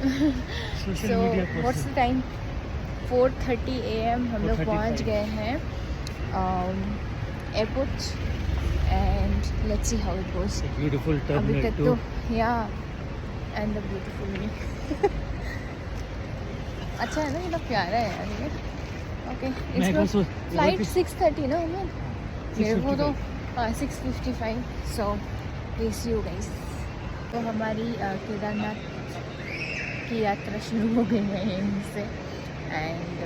So what's the time? 4:30 AM हम लोग पहुँच गए हैं airport and let's see how it goes. Beautiful अभी टर्मिनल तक 2 तो या एंड द ब्यूटीफुल मी अच्छा है ना, मतलब प्यारा है यार ये। ओके इट्स फ्लाइट 6:30 ना उमर, मेरे को तो 6:55 so we see you guys. तो हमारी केदारनाथ की यात्रा शुरू हो गई है यहीं से एंड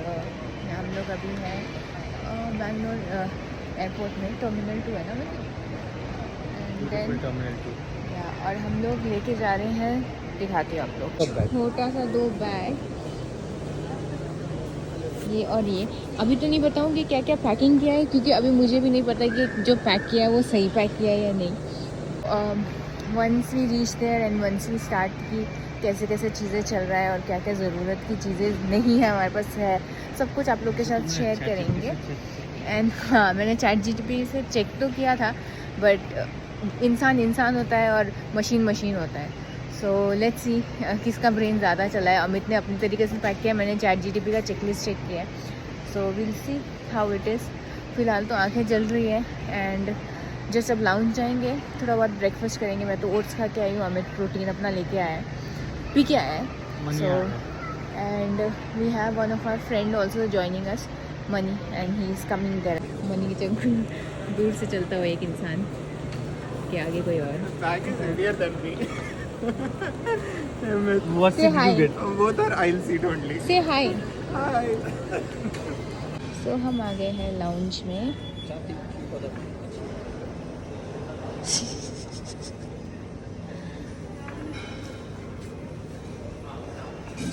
हम लोग अभी हैं बैंगलोर एयरपोर्ट में, टर्मिनल 2 है ना एंड देन टर्मिनल 2 या और हम लोग लेके जा रहे हैं, दिखाते हो आप लोग, छोटा सा 2 बैग ये और ये। अभी तो नहीं बताऊँगी क्या क्या पैकिंग किया है क्योंकि अभी मुझे भी नहीं पता कि जो पैक किया है वो सही पैक किया है या नहीं। Once we reach there and once we start की कैसे कैसे चीज़ें चल रहा है और क्या क्या ज़रूरत की चीज़ें नहीं है हमारे पास है, सब कुछ आप लोग के साथ शेयर करेंगे। एंड हाँ, मैंने ChatGPT से चेक तो किया था बट इंसान इंसान होता है और मशीन मशीन होता है। सो लेट्स सी किसका ब्रेन ज़्यादा चला है। अमित ने अपने तरीके से पैक किया, मैंने ChatGPT का चेकलिस्ट चेक किया है। So will see how it is. फ़िलहाल तो आंखें जल रही है एंड जस्ट अब लाउंज जाएंगे, थोड़ा बहुत ब्रेकफास्ट करेंगे। मैं तो ओट्स खा के आई हूँ, अमित प्रोटीन अपना लेके आया है, पी के आया है। So and we have one of our friend also joining us, Money, and he is coming there. Money की जगह दूर से चलता हुआ एक इंसान के आगे कोई और। Say hi. Both are aisle seat only. Say hi. Hi. So हम आ गए हैं लाउंज में।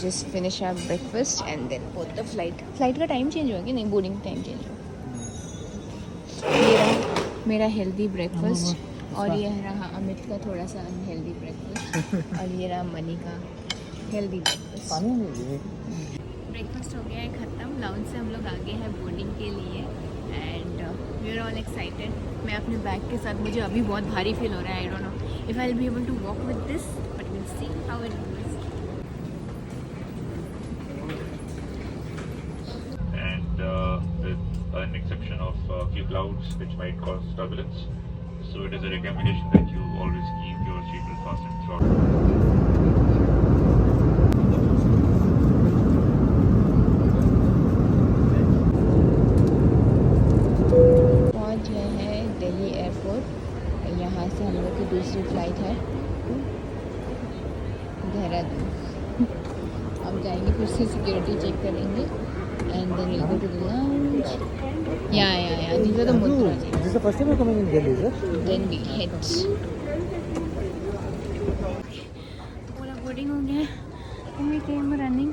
Just finish our breakfast and then board the flight. Flight का टाइम चेंज हुआ कि नहीं? बोर्डिंग टाइम चेंज हुआ। ये रहा मेरा हेल्दी ब्रेकफास्ट और ये रहा अमित का थोड़ा सा अनहेल्दी ब्रेकफास्ट और ये रहा मनी का हेल्दी ब्रेकफास्ट। ब्रेकफास्ट हो गया है ख़त्म। लाउंज से हम लोग आगे हैं बोर्डिंग के लिए and we are all excited. मैं अपने बैग के साथ, मुझे अभी बहुत भारी फील हो रहा है। I don't know if I will be able to walk with this but will see how it goes. With an exception of a few clouds which might cause turbulence. So it is a recommendation that you always keep your seatbelt fastened throughout. पहुंच गए हैं Delhi airport. यहाँ से हम लोग की दूसरी flight है देहरादून। अब जाएंगे, फिर से सिक्योरिटी चेक करेंगे and then will go to the lounge. या these are the Mudra. This is the first time you're coming in Delhi, sir? Then we hit. पूरा बोर्डिंग हो गया and we came running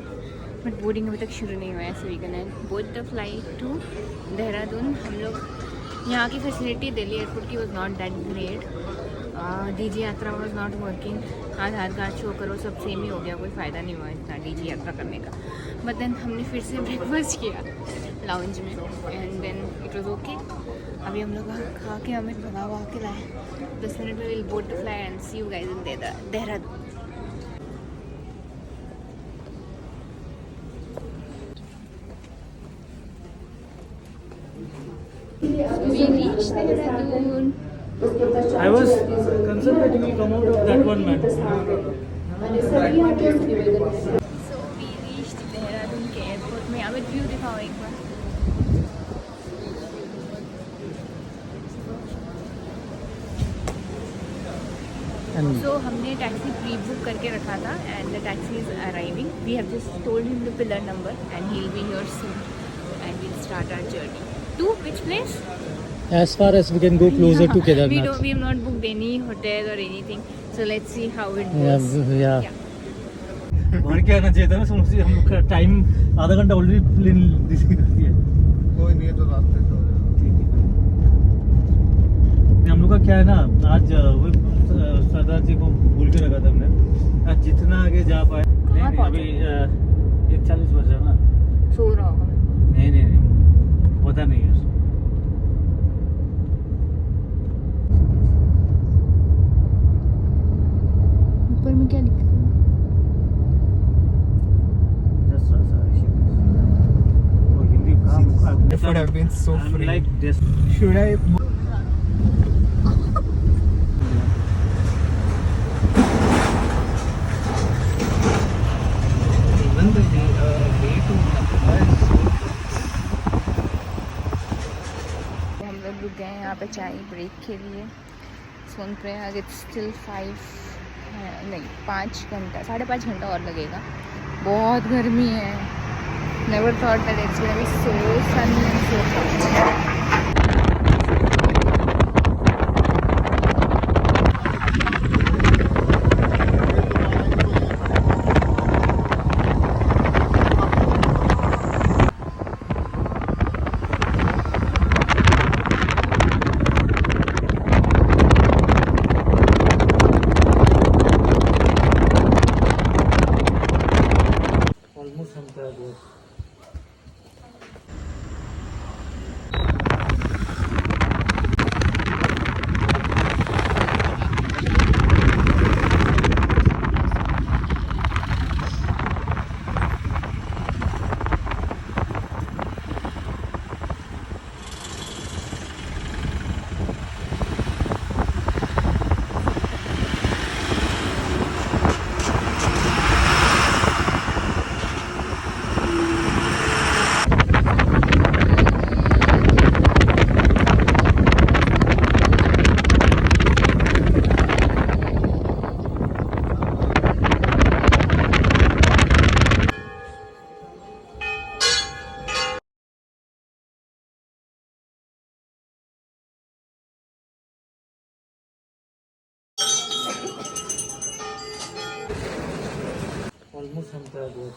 but boarding अभी तक शुरू नहीं हुआ है। So we can board the flight to Dehradun. हम लोग यहाँ की फैसिलिटी दिल्ली एयरपोर्ट की was not that great. DG Yatra was not working. Aadhaar card show करो, सब सेम ही हो गया, कोई फ़ायदा नहीं हुआ इतना DG यात्रा करने का। बट देन हमने फिर से ब्रेकफास्ट किया लाउंज में and then it was okay. अभी हम लोग खा के अमित बना हुआ के लाए। 10 मिनट में will board the flight and see you guys in Dehradun. We reached Dehradun. I was concerned that you will come out of that one, man. So we reached Dehradun के एयरपोर्ट में। अमित व्यू दिखाओ एक बार। So हमने taxi pre book करके रखा था and the taxi is arriving. We have just told him the pillar number and he will be here soon and we'll start our journey to which place? As far as we can go closer to Kedarnath. We have not booked any hotel or anything. So let's see how it goes. Yeah. भर के आना चाहिए था ना, समझिए हम लोग का टाइम आधा घंटा ऑलरेडी दिख रही है। कोई नहीं है तो रास्ते तो हम लोग का क्या है ना, आज वो सरदार जी को बोल के रखा था हमने, आज जितना आगे जा पाए। नहीं अभी 1:40 बज रहा ना। सो रहा होगा। नहीं पता नहीं है। ऊपर में क्या लिखा है? feels so I'm free. like this. Should I? Even the way to Nagpur is so हम लोग रुक गए हैं यहाँ पे चाय ब्रेक के लिए। सोनप्रयाग इट्स स्टिल 5 घंटा 5.5 घंटा और लगेगा। बहुत गर्मी है। Never thought that it's gonna be so Sunny and so hot. Almost entire road. Almost entire road.